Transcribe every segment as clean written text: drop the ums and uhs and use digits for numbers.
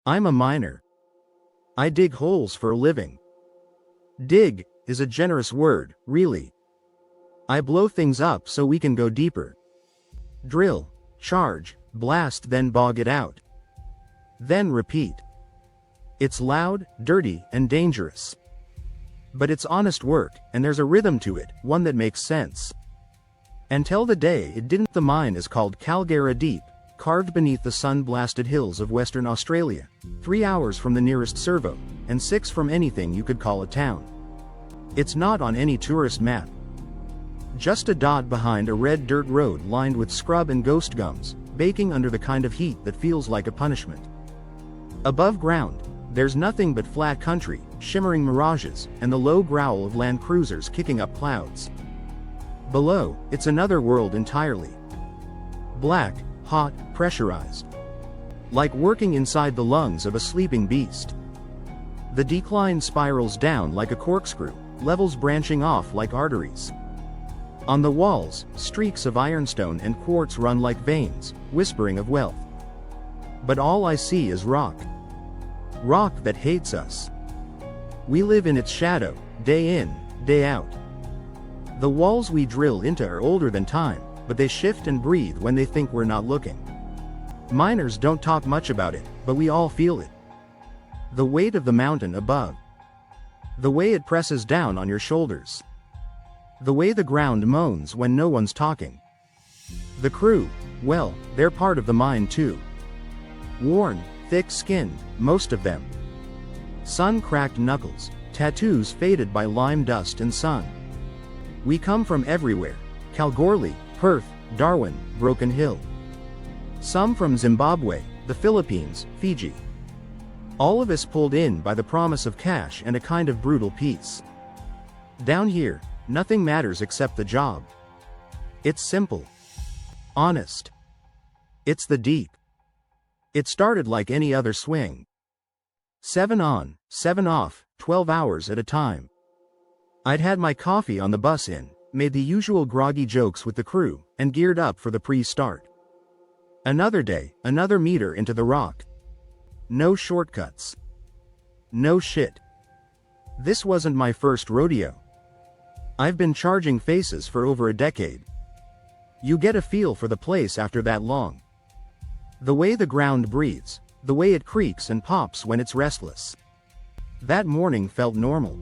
I'm a miner. I dig holes for a living. Dig is a generous word, really. I blow things up so we can go deeper. Drill, charge, blast, then bog it out. Then repeat. It's loud, dirty, and dangerous. But it's honest work, and there's a rhythm to it, one that makes sense. Until the day it didn't. The mine is called Kalgara Deep, carved beneath the sun-blasted hills of Western Australia, 3 hours from the nearest servo, and 6 from anything you could call a town. It's not on any tourist map. Just a dot behind a red dirt road lined with scrub and ghost gums, baking under the kind of heat that feels like a punishment. Above ground, there's nothing but flat country, shimmering mirages, and the low growl of land cruisers kicking up clouds. Below, it's another world entirely. Black, hot, pressurized. Like working inside the lungs of a sleeping beast. The decline spirals down like a corkscrew, levels branching off like arteries. On the walls, streaks of ironstone and quartz run like veins, whispering of wealth. But all I see is rock. Rock that hates us. We live in its shadow, day in, day out. The walls we drill into are older than time, but they shift and breathe when they think we're not looking. Miners don't talk much about it, but we all feel it. The weight of the mountain above. The way it presses down on your shoulders. The way the ground moans when no one's talking. The crew, well, they're part of the mine too. Worn, thick-skinned, most of them. Sun-cracked knuckles, tattoos faded by lime dust and sun. We come from everywhere: Kalgoorlie, Perth, Darwin, Broken Hill. Some from Zimbabwe, the Philippines, Fiji. All of us pulled in by the promise of cash and a kind of brutal peace. Down here, nothing matters except the job. It's simple. Honest. It's the deep. It started like any other swing. 7 on, 7 off, 12 hours at a time. I'd had my coffee on the bus in, made the usual groggy jokes with the crew, and geared up for the pre-start. Another day, another meter into the rock. No shortcuts. No shit. This wasn't my first rodeo. I've been charging faces for over a decade. You get a feel for the place after that long. The way the ground breathes, the way it creaks and pops when it's restless. That morning felt normal.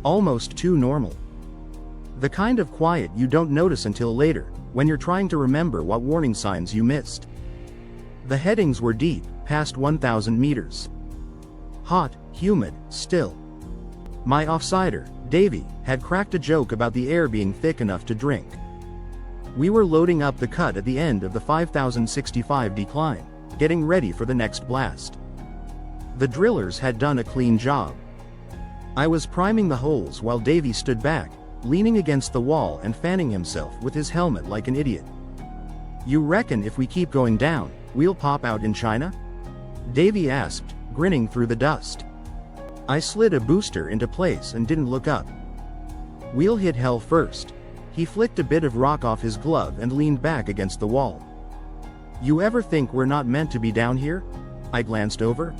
Almost too normal. The kind of quiet you don't notice until later, when you're trying to remember what warning signs you missed. The headings were deep, past 1,000 meters. Hot, humid, still. My offsider, Davy, had cracked a joke about the air being thick enough to drink. We were loading up the cut at the end of the 5,065 decline, getting ready for the next blast. The drillers had done a clean job. I was priming the holes while Davy stood back, leaning against the wall and fanning himself with his helmet like an idiot. "You reckon if we keep going down, we'll pop out in China?" Davy asked, grinning through the dust. I slid a booster into place and didn't look up. "We'll hit hell first." He flicked a bit of rock off his glove and leaned back against the wall. "You ever think we're not meant to be down here?" I glanced over.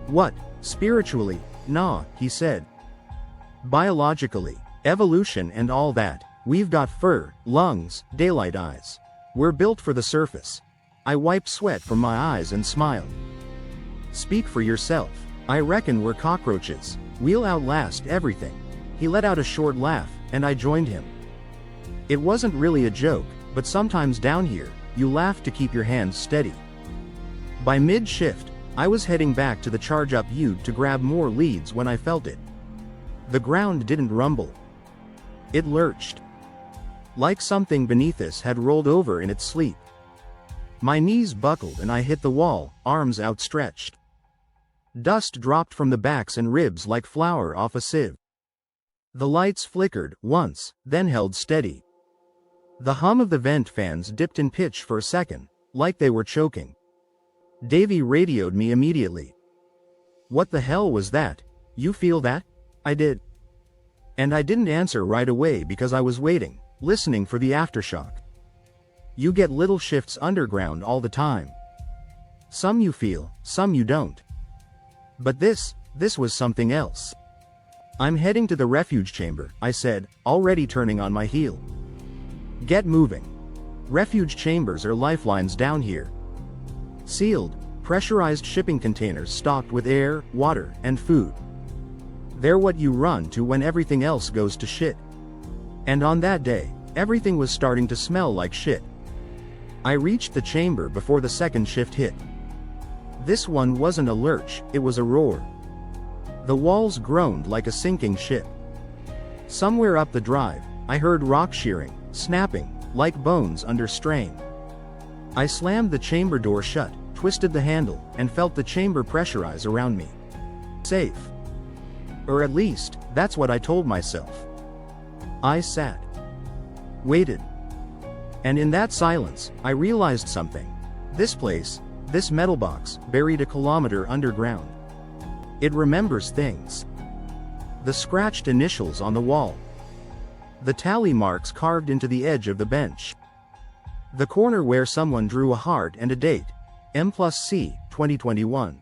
"What, spiritually? Nah," he said. "Biologically, evolution and all that, we've got fur, lungs, daylight eyes. We're built for the surface." I wiped sweat from my eyes and smiled. "Speak for yourself. I reckon we're cockroaches. We'll outlast everything." He let out a short laugh, and I joined him. It wasn't really a joke, but sometimes down here, you laugh to keep your hands steady. By mid-shift, I was heading back to the charge-up ute to grab more leads when I felt it. The ground didn't rumble. It lurched. Like something beneath us had rolled over in its sleep. My knees buckled and I hit the wall, arms outstretched. Dust dropped from the backs and ribs like flour off a sieve. The lights flickered once, then held steady. The hum of the vent fans dipped in pitch for a second, like they were choking. Davy radioed me immediately. "What the hell was that? You feel that?" I did. And I didn't answer right away because I was waiting, listening for the aftershock. You get little shifts underground all the time. Some you feel, some you don't. But this was something else. I'm heading to the refuge chamber, I said, already turning on my heel. Get moving. Refuge chambers are lifelines down here. Sealed, pressurized shipping containers stocked with air, water, and food. They're what you run to when everything else goes to shit. And on that day, everything was starting to smell like shit. I reached the chamber before the second shift hit. This one wasn't a lurch, it was a roar. The walls groaned like a sinking ship. Somewhere up the drive, I heard rock shearing, snapping, like bones under strain. I slammed the chamber door shut, twisted the handle, and felt the chamber pressurize around me. Safe. Or at least, that's what I told myself. I sat. Waited. And in that silence, I realized something. This place, this metal box, buried a kilometer underground. It remembers things. The scratched initials on the wall. The tally marks carved into the edge of the bench. The corner where someone drew a heart and a date. M+C, 2021.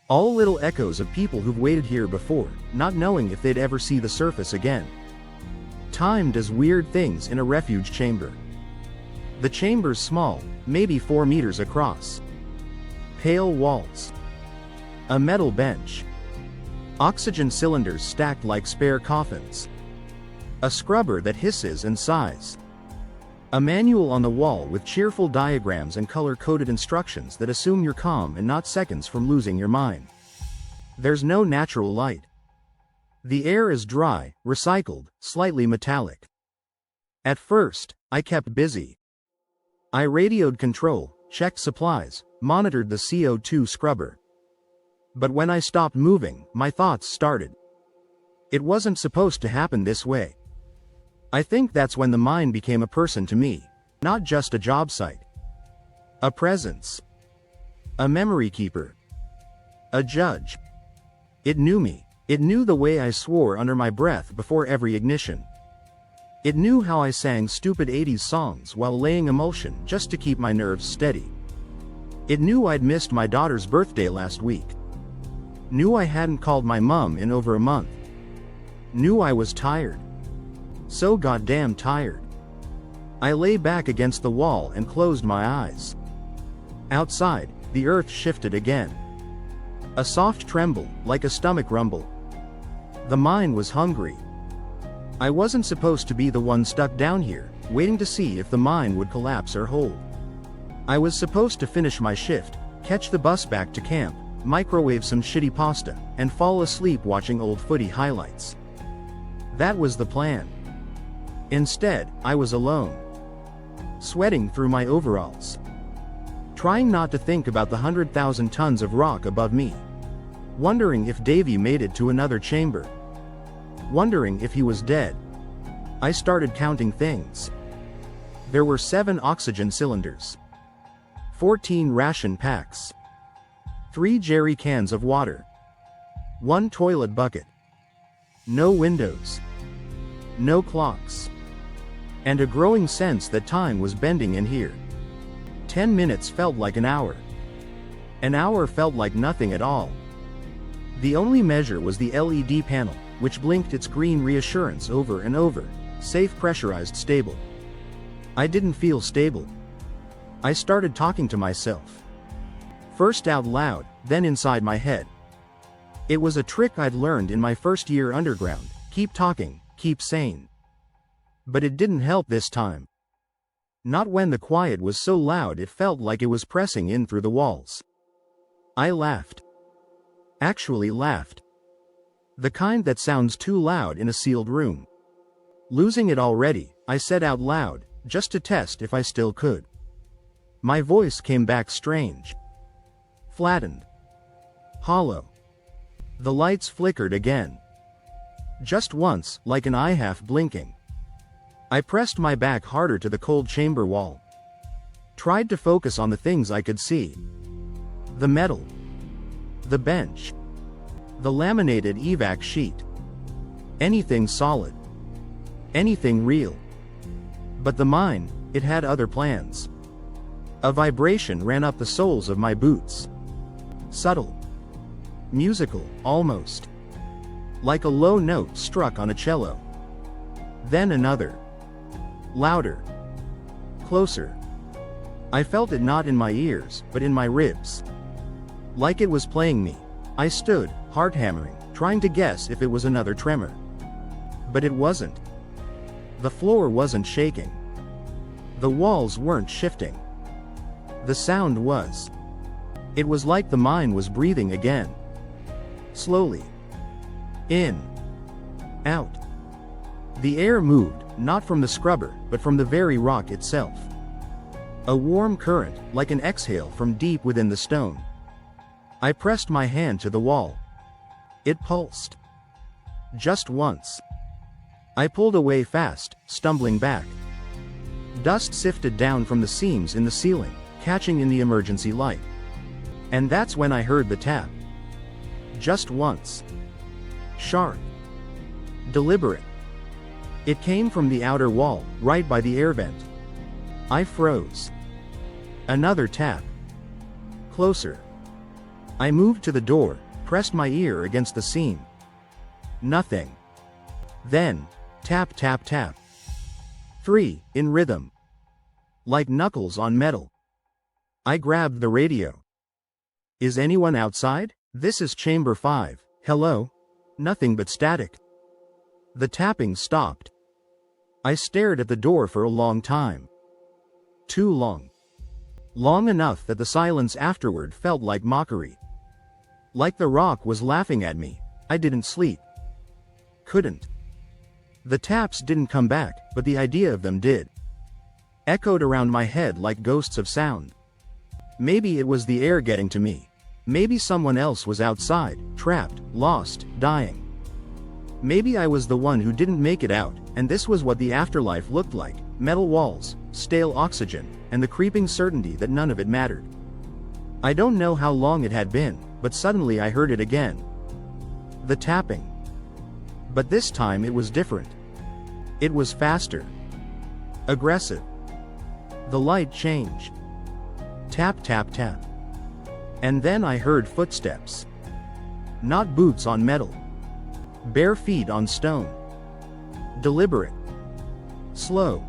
All little echoes of people who've waited here before, not knowing if they'd ever see the surface again. Time does weird things in a refuge chamber. The chamber's small, maybe 4 meters across. Pale walls. A metal bench. Oxygen cylinders stacked like spare coffins. A scrubber that hisses and sighs. A manual on the wall with cheerful diagrams and color-coded instructions that assume you're calm and not seconds from losing your mind. There's no natural light. The air is dry, recycled, slightly metallic. At first, I kept busy. I radioed control, checked supplies, monitored the CO2 scrubber. But when I stopped moving, my thoughts started. It wasn't supposed to happen this way. I think that's when the mind became a person to me, not just a job site. A presence. A memory keeper. A judge. It knew me. It knew the way I swore under my breath before every ignition. It knew how I sang stupid 80s songs while laying emulsion just to keep my nerves steady. It knew I'd missed my daughter's birthday last week. Knew I hadn't called my mom in over a month. Knew I was tired. So goddamn tired. I lay back against the wall and closed my eyes. Outside, the earth shifted again. A soft tremble, like a stomach rumble. The mind was hungry. I wasn't supposed to be the one stuck down here, waiting to see if the mine would collapse or hold. I was supposed to finish my shift, catch the bus back to camp, microwave some shitty pasta, and fall asleep watching old footy highlights. That was the plan. Instead, I was alone. Sweating through my overalls. Trying not to think about the 100,000 tons of rock above me. Wondering if Davy made it to another chamber. Wondering if he was dead. I started counting things. There were 7 oxygen cylinders. 14 ration packs. 3 jerry cans of water. 1 toilet bucket. No windows. No clocks. And a growing sense that time was bending in here. 10 minutes felt like an hour. An hour felt like nothing at all. The only measure was the LED panel, which blinked its green reassurance over and over. Safe, pressurized, stable. I didn't feel stable. I started talking to myself. First out loud, then inside my head. It was a trick I'd learned in my first year underground. Keep talking, keep sane. But it didn't help this time. Not when the quiet was so loud it felt like it was pressing in through the walls. I laughed. Actually laughed. The kind that sounds too loud in a sealed room. Losing it already, I said out loud, just to test if I still could. My voice came back strange. Flattened. Hollow. The lights flickered again. Just once, like an eye half blinking. I pressed my back harder to the cold chamber wall. Tried to focus on the things I could see. The metal. The bench. The laminated evac sheet. Anything solid. Anything real. But the mine, it had other plans. A vibration ran up the soles of my boots. Subtle. Musical, almost. Like a low note struck on a cello. Then another. Louder. Closer. I felt it not in my ears, but in my ribs. Like it was playing me. I stood, heart hammering, trying to guess if it was another tremor. But it wasn't. The floor wasn't shaking. The walls weren't shifting. The sound was. It was like the mine was breathing again. Slowly. In. Out. The air moved, not from the scrubber, but from the very rock itself. A warm current, like an exhale from deep within the stone. I pressed my hand to the wall. It pulsed. Just once. I pulled away fast, stumbling back. Dust sifted down from the seams in the ceiling, catching in the emergency light. And that's when I heard the tap. Just once. Sharp. Deliberate. It came from the outer wall, right by the air vent. I froze. Another tap. Closer. I moved to the door, pressed my ear against the seam. Nothing. Then, tap tap tap. 3, in rhythm. Like knuckles on metal. I grabbed the radio. Is anyone outside? This is Chamber 5. Hello? Nothing but static. The tapping stopped. I stared at the door for a long time. Too long. Long enough that the silence afterward felt like mockery. Like the rock was laughing at me. I didn't sleep. Couldn't. The taps didn't come back, but the idea of them did. Echoed around my head like ghosts of sound. Maybe it was the air getting to me. Maybe someone else was outside, trapped, lost, dying. Maybe I was the one who didn't make it out, and this was what the afterlife looked like: metal walls, stale oxygen, and the creeping certainty that none of it mattered. I don't know how long it had been, but suddenly I heard it again. The tapping. But this time it was different. It was faster. Aggressive. The light changed. Tap tap tap. And then I heard footsteps. Not boots on metal. Bare feet on stone. Deliberate. Slow.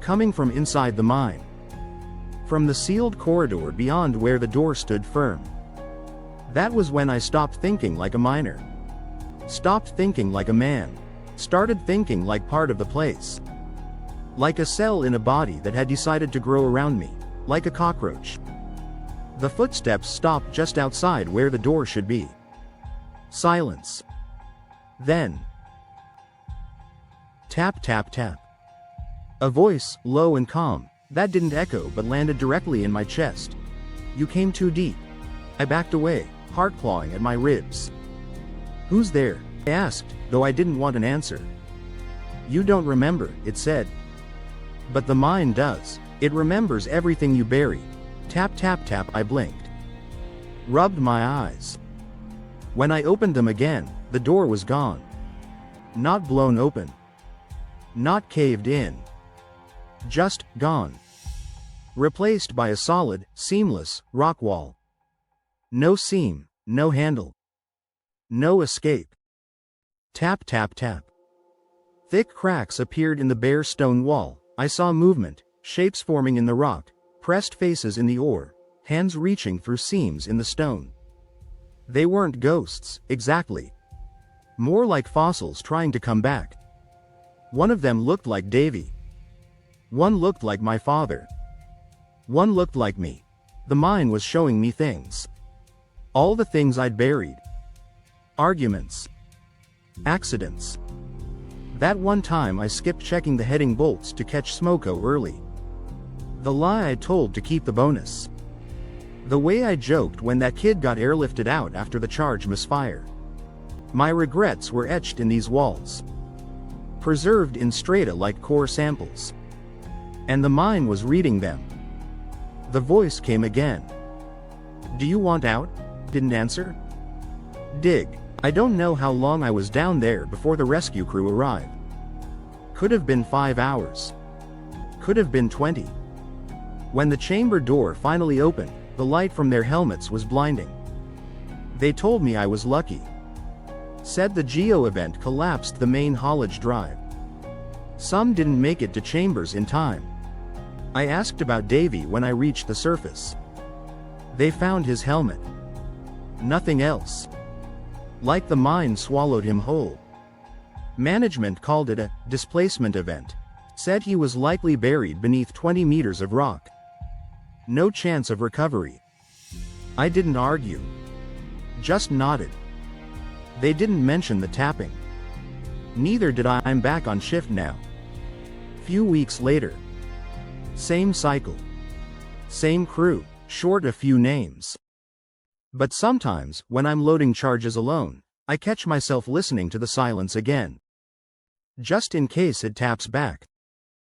Coming from inside the mine. From the sealed corridor beyond where the door stood firm. That was when I stopped thinking like a miner. Stopped thinking like a man. Started thinking like part of the place. Like a cell in a body that had decided to grow around me. Like a cockroach. The footsteps stopped just outside where the door should be. Silence. Then. Tap tap tap. A voice, low and calm, that didn't echo but landed directly in my chest. You came too deep. I backed away, heart clawing at my ribs. Who's there? I asked, though I didn't want an answer. You don't remember, it said. But the mind does. It remembers everything you bury. Tap tap tap. I blinked. Rubbed my eyes. When I opened them again, the door was gone. Not blown open. Not caved in. Just gone. Replaced by a solid, seamless, rock wall. No seam, no handle. No escape. Tap tap tap. Thick cracks appeared in the bare stone wall. I saw movement, shapes forming in the rock, pressed faces in the ore, hands reaching through seams in the stone. They weren't ghosts, exactly. More like fossils trying to come back. One of them looked like Davy. One looked like my father. One looked like me. The mine was showing me things. All the things I'd buried. Arguments. Accidents. That one time I skipped checking the heading bolts to catch Smoko early. The lie I told to keep the bonus. The way I joked when that kid got airlifted out after the charge misfire. My regrets were etched in these walls. Preserved in strata like core samples. And the mine was reading them. The voice came again. Do you want out? Didn't answer. Dig. I don't know how long I was down there before the rescue crew arrived. Could have been 5 hours. Could have been 20. When the chamber door finally opened, the light from their helmets was blinding. They told me I was lucky. Said the geo event collapsed the main haulage drive. Some didn't make it to chambers in time. I asked about Davy when I reached the surface. They found his helmet. Nothing else. Like the mine swallowed him whole. Management called it a displacement event. Said he was likely buried beneath 20 meters of rock. No chance of recovery. I didn't argue. Just nodded. They didn't mention the tapping. Neither did I. I'm back on shift now. Few weeks later. Same cycle. Same crew, short a few names. But sometimes, when I'm loading charges alone, I catch myself listening to the silence again. Just in case it taps back.